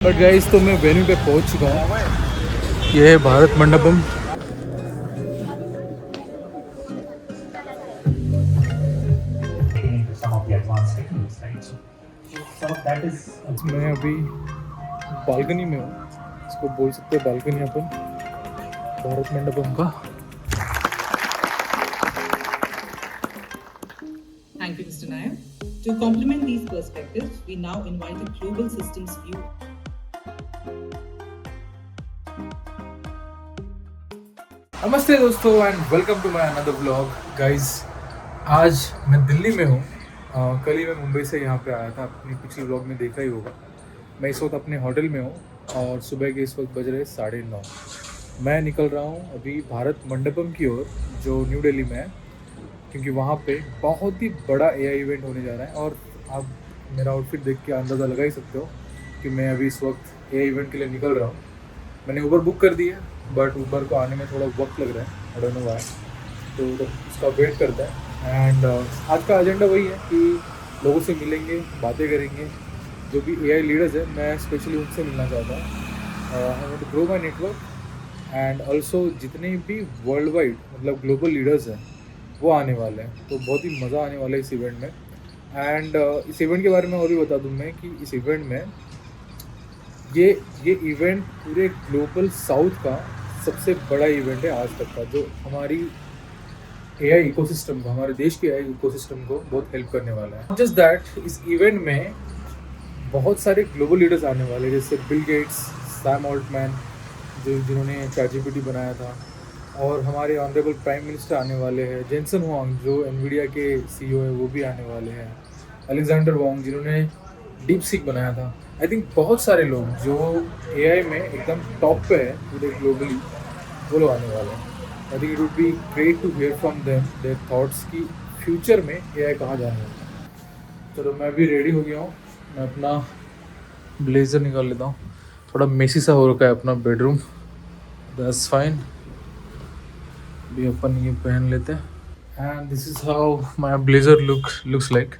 But guys तो मैं venue पे पहुंच चुका हूँ। ये है भारत मंडपम। मैं अभी बालकनी में हूँ, इसको बोल सकते हैं बालकनी अपन भारत मंडपम का। Thank you, Mr. Nair. To complement these perspectives, we now invite a global systems view. नमस्ते दोस्तों and welcome to my another vlog. Guys आज मैं दिल्ली में हूँ। कल ही मैं मुंबई से यहाँ पे आया था। अपनी पिछले व्लॉग में देखा ही होगा। मैं इस वक्त अपने होटल में हूँ और सुबह के इस वक्त बज रहे 9:30। मैं निकल रहा हूँ अभी भारत मंडपम की ओर जो न्यू दिल्ली में है, क्योंकि वहाँ पे बहुत ही बड़ा एआई इवेंट होने जा रहा है। और आप मेरा आउटफिट देख के अंदाज़ा लगा ही सकते हो कि मैं अभी इस वक्त एआई इवेंट के लिए निकल रहा हूँ। मैंने ऊबर बुक कर दिया है, बट ऊबर को आने में थोड़ा वक्त लग रहा है, आई डोंट नो व्हाई। तो उसका वेट करता है। एंड आज का एजेंडा वही है कि लोगों से मिलेंगे, बातें करेंगे। जो भी एआई लीडर्स है, मैं स्पेशली उनसे मिलना चाहता हूँ। I want to grow my network and also जितने भी वर्ल्ड वाइड मतलब ग्लोबल लीडर्स हैं वो आने वाले हैं। तो बहुत ही मज़ा आने वाला है इस इवेंट में। एंड इस इवेंट के बारे में और भी बता दूँ मैं कि इस इवेंट में ये इवेंट पूरे ग्लोबल साउथ का सबसे बड़ा इवेंट है आज तक का, जो हमारी एआई इकोसिस्टम को, हमारे देश के एआई इकोसिस्टम को बहुत हेल्प करने वाला है। जस्ट दैट, इस इवेंट में बहुत सारे ग्लोबल लीडर्स आने वाले हैं, जैसे बिल गेट्स, सैम ऑल्टमैन जिन्होंने चैटजीपीटी बनाया था, और हमारे ऑनरेबल प्राइम मिनिस्टर आने वाले हैं, जेनसन हुआंग जो एनवीडिया के सीईओ है वो भी आने वाले हैं, अलेक्जेंडर वोंग जिन्होंने डीप सीक बनाया था। आई थिंक बहुत सारे लोग जो एआई में एकदम टॉप पे है पूरे ग्लोबली, वो लोग आने वाले हैं। I think it would be great to hear from them their thoughts कि फ्यूचर में एआई कहाँ जाने वाला है। चलो मैं भी रेडी हो गया हूँ। मैं अपना ब्लेजर निकाल लेता हूँ। थोड़ा मेसी सा हो रखा है अपना बेडरूम, दैट्स फाइन। भी अपन ये पहन लेते हैं। And this is how my blazer looks like.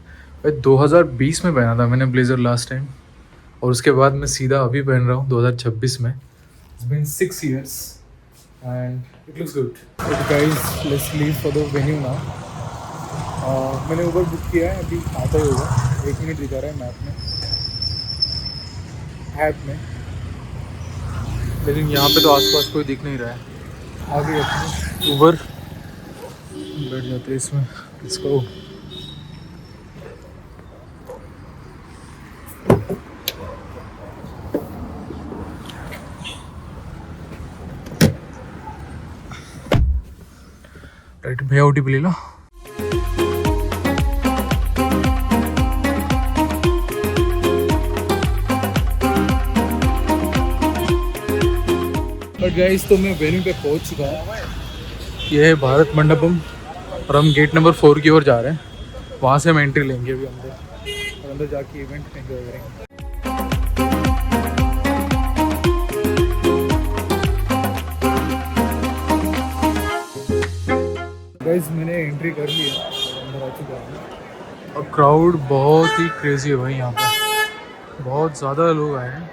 2020 में पहना था मैंने ब्लेजर लास्ट टाइम, और उसके बाद मैं सीधा अभी पहन रहा हूँ 2026 में। It's been 6 years and it looks good. Guys let's leave for the venue now. मैंने ऊबर बुक किया है, अभी आता ही होगा। 1 मिनट दिखा रहा है मैप में, ऐप में, लेकिन यहाँ पे तो आसपास कोई दिख नहीं रहा है। आगे अपनी ऊबर बैठ जाते हैं इसमें, इसको राइट। भैया ओटीपी ले लो। बट गाइस तो मैं वेन्यू पे पहुंच चुका हूँ। ये है भारत मंडपम और हम गेट नंबर 4 की ओर जा रहे हैं। वहाँ से हम एंट्री लेंगे अभी अंदर, और अंदर जाके इवेंट एंजॉय करेंगे। गाइस मैंने एंट्री कर ली है, अंदर आ चुका हूँ। और क्राउड बहुत ही क्रेजी है भाई। यहाँ पे बहुत ज़्यादा लोग आए हैं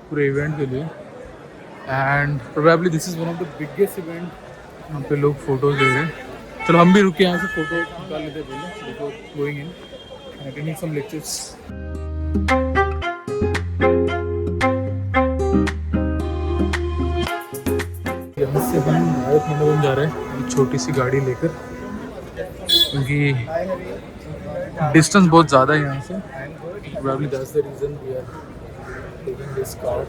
पूरे इवेंट के लिए। And probably this is one of the biggest event. यहाँ पे लोग फ़ोटोज़ ले रहे हैं। चलो हम भी रुके यहाँ से फ़ोटो निकाल लेते पहले before going in and attending some lectures. यहाँ से हम भारत मंडपम जा रहे हैं एक छोटी सी गाड़ी लेकर, क्योंकि डिस्टेंस बहुत ज़्यादा है यहाँ से। Probably that's the reason we are taking this car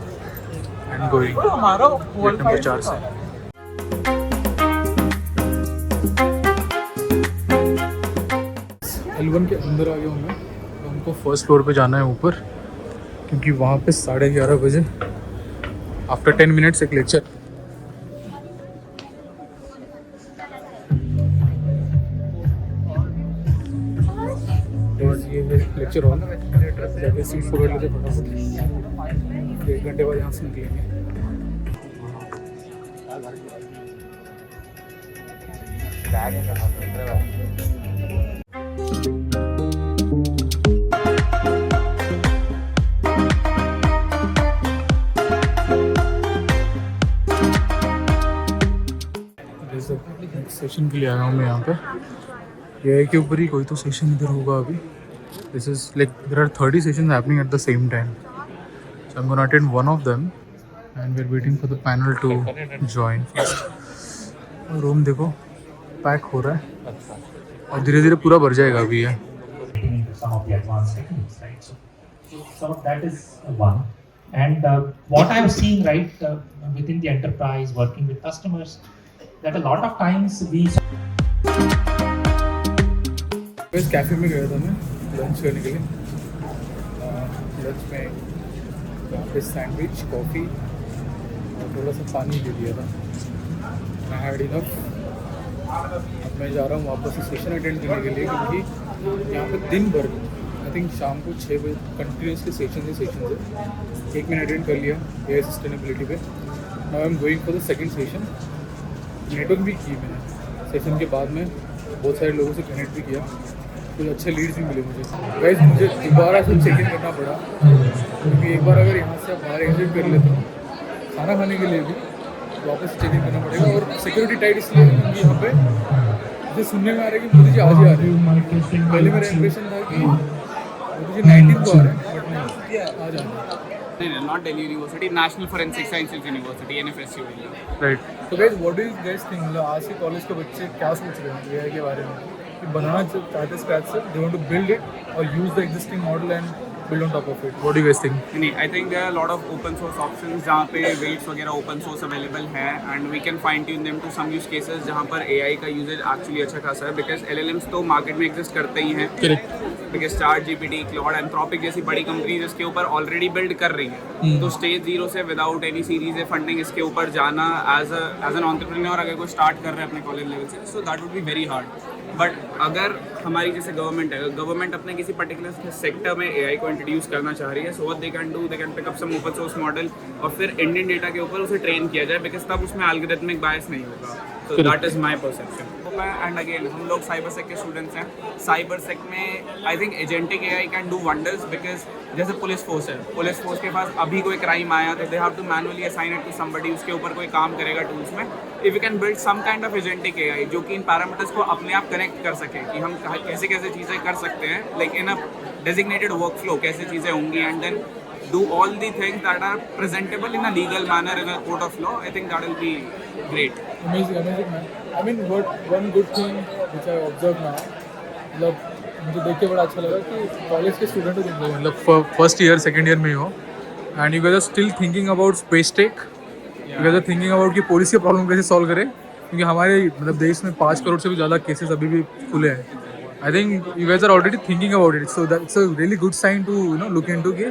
and going gate number 4 से। L1 के अंदर आ गया हूँ मैं। हमको फर्स्ट फ्लोर पे जाना है ऊपर, क्योंकि वहाँ पे 11:30 बजे आफ्टर 10 मिनट्स एक लेक्चर। ये लेक्चर हॉल, जाके सीट पकड़ लेते फटाफट। 1 घंटे बाद यहाँ से निकलेंगे। सेशन के लिए आया हूँ मैं यहाँ पे। ये के ऊपर ही कोई तो सेशन इधर होगा अभी। This is like there are 30 sessions happening at the same time, so I am gonna attend one of them and we are waiting for the panel to join first. Room देखो pack हो रहा है और धीरे धीरे पूरा भर जाएगा अभी ये। Some of the advanced techniques, right? So that is one. And what I'm seeing, right, within the enterprise, working with customers, that a lot of times we. इस कैफ़े में गया था मैं लंच करने के लिए। लंच में यहाँ पे सैंडविच, कॉफ़ी और थोड़ा सा पानी ले लिया था। I had enough. अब मैं जा रहा हूँ वापस से सेशन अटेंड करने के लिए, क्योंकि यहाँ पे दिन भर आई थिंक शाम को 6 बजे कंटिन्यूसली सेशन है। एक मैंने अटेंड कर लिया एआई सस्टेनेबिलिटी पे। Now I am going for the second session. Network भी की मैंने सेशन के बाद में, बहुत सारे लोगों से कनेक्ट भी किया, कुछ अच्छे लीड्स भी मिले मुझे। गाइस मुझे दोबारा से चेक इन करना पड़ा, क्योंकि एक बार अगर यहाँ से आप बाहर एग्जिट कर लेते हो खाना खाने के लिए भी वापस चेक इन करना पड़ेगा। और सिक्योरिटी टाइट इसलिए है क्योंकि यहाँ पे मुझे सुनने में आ रहा है कि मोदी जी आज ही आ रहे हैं। पहले मेरा इंप्रेशन था कि मोदी जी 19 को आ रहे हैं, बट नहीं, आज आ रहे हैं। No, not Delhi University, National Forensic Sciences University, NFSU. Right. तो guys what do you guys think, मतलब आज के कॉलेज के बच्चे क्या सोच रहे हैं एआई के बारे में, कि बनाना चाहते स्क्रैच से, they want to build it और use the existing model and build on top of it? What do you guys think? नहीं, I think there are a lot of open source options जहाँ पे weights वगैरह open source available है, and we can fine tune them to some use cases जहाँ पर AI का usage actually अच्छा खासा है, because LLMs तो market में exist करते ही हैं। Correct. Because ChatGPT, Claude, Anthropic जैसी बड़ी कंपनीज इसके ऊपर ऑलरेडी बिल्ड कर रही हैं। तो स्टेज 0 से विदाउट एनी सीरीज या फंडिंग इसके ऊपर जाना एज एन एंटरप्रेन्योर अगर कोई स्टार्ट कर रहा है अपने कॉलेज लेवल से, so that would be very hard. But अगर हमारी जैसे गवर्नमेंट है, गवर्नमेंट अपने किसी पर्टिकुलर सेक्टर में एआई को इंट्रोड्यूस करना चाह रही है, so what they can do, they can pick up some open source model और फिर इंडियन डेटा के ऊपर उसे ट्रेन किया जाए, बिकॉज तब उसमें एल्गोरिथमिक बायस नहीं होगा। So that is my perception. And again हम लोग साइबर सेक के स्टूडेंट्स हैं। साइबर सेक में I think agentic AI can do wonders, because जैसे पुलिस फोर्स है, पुलिस फोर्स के पास अभी कोई क्राइम आया तो they have to manually assign it to somebody, उसके ऊपर कोई काम करेगा टूल्स में। If you can build some kind of agentic AI जो कि इन पैरामीटर्स को अपने आप कनेक्ट कर सके कि हम कैसे कैसे चीज़ें कर सकते हैं, like in a designated work flow कैसे चीज़ें होंगी, and then do all the things that are presentable in a legal manner in a court of law, I think that will be great. Amazing man. I mean, one good thing which I observed now, मतलब मुझे देख के बड़ा अच्छा लगा कि college के student हो तुम लोग, मतलब फर्स्ट ईयर सेकंड ईयर में हो, and you guys are still thinking about space tech. You guys are thinking about कि पुलिस की प्रॉब्लम कैसे सॉल्व करें, क्योंकि हमारे मतलब देश में 5 करोड़ से भी ज़्यादा केसेस अभी भी खुले हैं। I think you guys are already thinking about it, so that's a really good sign to look into कि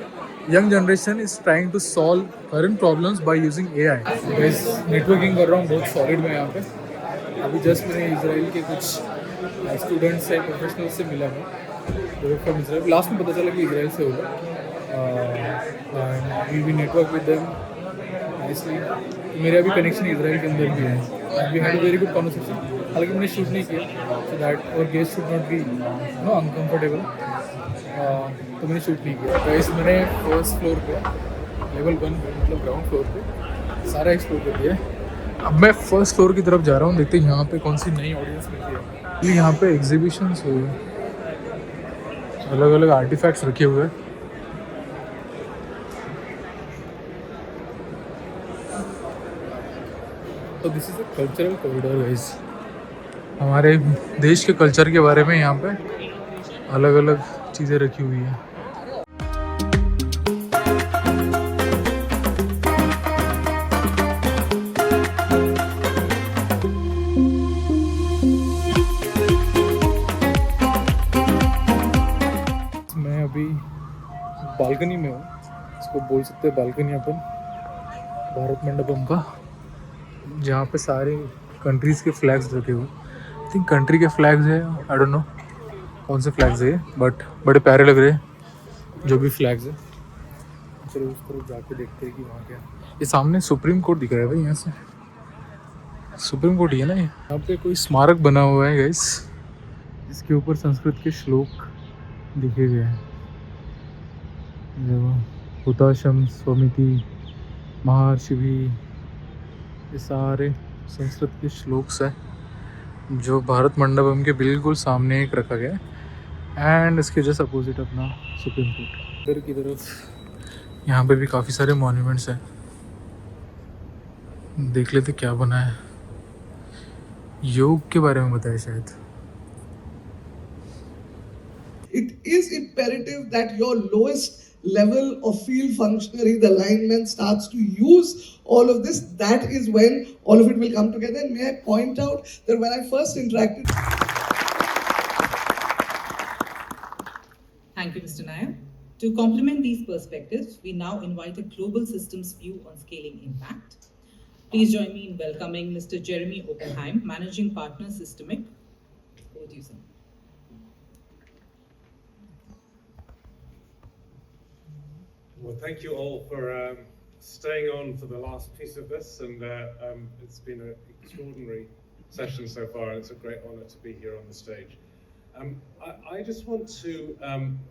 young generation is trying to solve current problems by using AI. Guys, networking कर रहा हूँ बहुत solid में यहाँ पे। अभी just मैंने इजराइल के कुछ स्टूडेंट्स से, प्रोफेशनल्स से मिला हूँ, फ्रॉम इजराइल। लास्ट में पता चला कि इजराइल से होगा, and we network with them nicely. मेरे अभी कनेक्शन इजराइल के अंदर भी है, we had a very good conversation. हालांकि मैंने शूट नहीं किया, so that our guest should not be uncomfortable, तो मैंने शूट नहीं किया। गाइस मैंने फर्स्ट फ्लोर पे लेवल 1 मतलब ग्राउंड फ्लोर पे सारा एक्सप्लोर कर दिया है। अब मैं फर्स्ट फ्लोर की तरफ जा रहा हूँ, देखते हैं यहाँ पे कौन सी नई ऑडियंस मिलती है। यहाँ पे एग्जीबिशंस हुए, अलग अलग आर्टिफैक्ट्स रखे हुए हैं। तो this is a cultural corridor guys. हमारे देश के कल्चर के बारे में यहाँ पे अलग अलग चीज़ें रखी हुई हैं। मैं अभी बालकनी में हूँ, इसको बोल सकते हैं बालकनी अपन, भारत मंडपम का, जहाँ पे सारे कंट्रीज़ के फ्लैग्स रखे हुए। आई थिंक कंट्री के फ्लैग्स है, आई डोंट नो कौन से फ्लैग्स है, बट बड़े प्यारे लग रहे हैं जो भी फ्लैग्स है। चलो उस तरफ जाके देखते हैं कि वहाँ क्या। ये सामने सुप्रीम कोर्ट दिख रहा है भाई, यहाँ से सुप्रीम कोर्ट ही है ना। यहाँ पे कोई स्मारक बना हुआ है गाइस, जिसके ऊपर संस्कृत के श्लोक लिखे गए हैं। हुताशम स्वमिति महर्षि भी, ये सारे संस्कृत के श्लोक्स हैं। जो भारत मंडपम के बिल्कुल सामने एक रखा गया है एंड इसके जस्ट अपोजिट अपना सुप्रीम कोर्ट। इधर की तरफ यहाँ पे भी काफ़ी सारे मॉन्यूमेंट्स हैं, देख लेते क्या बना है। योग के बारे में बताया शायद। It is imperative that your lowest level of field functionary, the lineman, starts to use all of this. That is when all of it will come together. And may I point out that when I first interacted. Thank you, Mr. Nair. To complement these perspectives, we now invite a global systems view on scaling impact. Please join me in welcoming Mr. Jeremy Oppenheim, Managing Partner, Systemic. Over to you, sir. Well, thank you all for staying on for the last piece of this, and it's been an extraordinary session so far, and it's a great honour to be here on the stage. I just want to,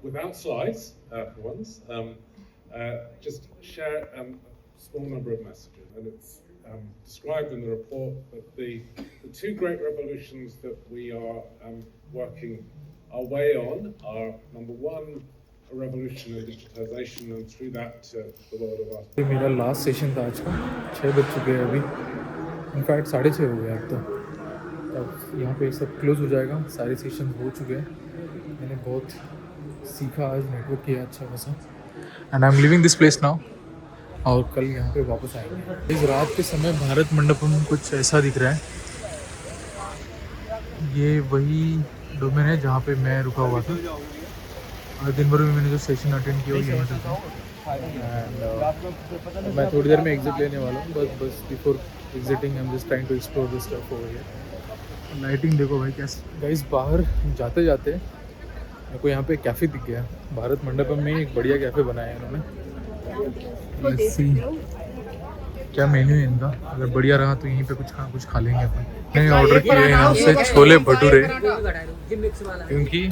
without slides for once, just share a small number of messages, and it's described in the report that the two great revolutions that we are working our way on are, number one, a revolution in digitization, and through that the world of art. ये मेरा last session था आज का, 6 बज चुके हैं अभी, in fact 6:30 हो गया अब तो। अब यहाँ पे सब क्लोज हो जाएगा, सारे सेशन हो चुके हैं। मैंने बहुत सीखा आज, नेटवर्क किया अच्छा खासा, and I am living this place now. और कल यहाँ पे वापस आएंगे। इस रात के समय भारत मंडपम कुछ ऐसा दिख रहा है। ये वही डोमेन है जहाँ पे मैं रुका हुआ था। आज दिन भर में मैंने जो सेशन अटेंड किया वो यहीं से था। एंड मैं थोड़ी देर में एग्जिट लेने वाला हूँ, बस before exiting I am just trying to explore this stuff over here. Lighting देखो भाई कैसे। गाइस बाहर जाते जाते मेरे को यहाँ पे कैफ़े दिख गया। भारत मंडपम में एक बढ़िया कैफ़े बनाया है इन्होंने। लेट्स सी क्या मेन्यू है इनका। अगर बढ़िया रहा तो यहीं पे कुछ खा लेंगे अपन। मैंने ऑर्डर किया है यहाँ से छोले भटूरे, क्योंकि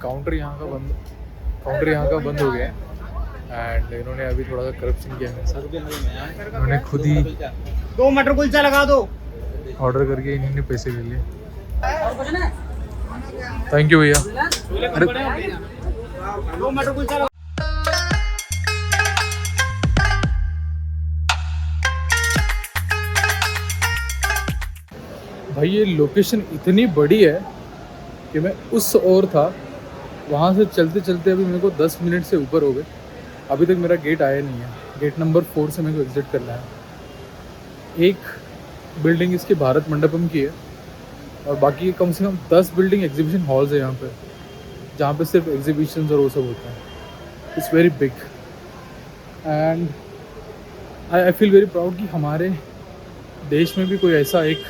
काउंटर यहाँ का बंद हो गया है एंड इन्होंने अभी थोड़ा सा करप्शन किया मेरे साथ। इन्होंने खुद ही 2 मटर कुलचा लगा दो ऑर्डर करके इन्होंने पैसे ले लिए। थैंक यू भैया। अरे 2 मटर कुलचा। भाई ये लोकेशन इतनी बड़ी है कि मैं उस ओर था, वहाँ से चलते चलते अभी मेरे को 10 मिनट से ऊपर हो गए। अभी तक मेरा गेट आया नहीं है। गेट नंबर 4 से मेरे को एग्जिट करना है। एक बिल्डिंग इसकी भारत मंडपम की है और बाकी कम से कम 10 बिल्डिंग एग्जीबिशन हॉल्स है यहाँ पे, जहाँ पे सिर्फ एग्जीबिशंस और वो सब होता है। It's very big and I feel very proud कि हमारे देश में भी कोई ऐसा एक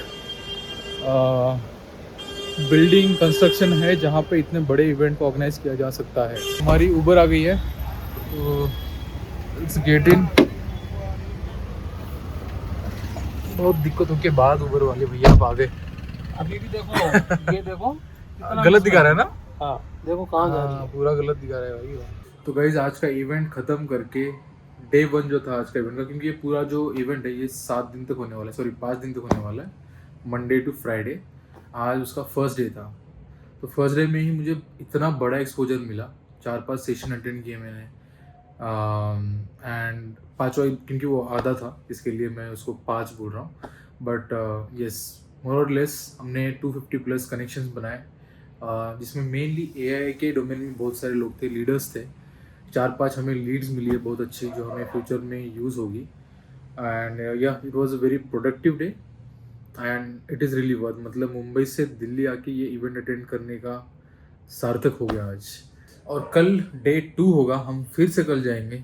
बिल्डिंग कंस्ट्रक्शन है जहाँ पे इतने बड़े इवेंट को ऑर्गेनाइज किया जा सकता है। हमारी उबर आ गई है, तो इट्स गेट इन। बहुत दिक्कतों के बाद उबर वाले भैया आप आ गए। अभी भी देखो ये देखो गलत दिखा रहा है ना। हाँ देखो कहाँ जा रही है। पूरा गलत दिखा रहा है भाई। तो गाइज आज का इवेंट ख़त्म करके डे 1 जो था आज का इवेंट का, क्योंकि ये पूरा जो इवेंट है ये 7 दिन तक होने वाला है, सॉरी 5 दिन तक होने वाला है, मंडे टू फ्राइडे। आज उसका फर्स्ट डे था, तो फर्स्ट डे में ही मुझे इतना बड़ा एक्सपोजर मिला। 4-5 सेशन अटेंड किए मैंने एंड 5वां, क्योंकि वो आधा था इसके लिए मैं उसको 5 बोल रहा हूँ। बट यस, मोर और लेस हमने 250+ कनेक्शंस बनाए, जिसमें मेनली AI के डोमेन में बहुत सारे लोग थे, लीडर्स थे। 4-5 हमें लीड्स मिली है बहुत अच्छी, जो हमें फ्यूचर में यूज़ होगी। एंड या it was a very productive day and it is really worth. मतलब मुंबई से दिल्ली आके ये इवेंट अटेंड करने का सार्थक हो गया आज। और कल डे 2 होगा, हम फिर से कल जाएंगे।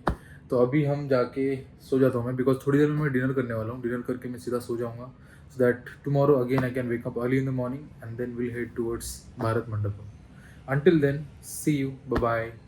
तो अभी हम जाके सो जाता हूँ मैं, बिकॉज थोड़ी देर में मैं डिनर करने वाला हूँ। डिनर करके मैं सीधा सो जाऊँगा, so that tomorrow again I can wake up early in the morning and then will head towards Bharat Mandapam. Until then, see you. Bye bye.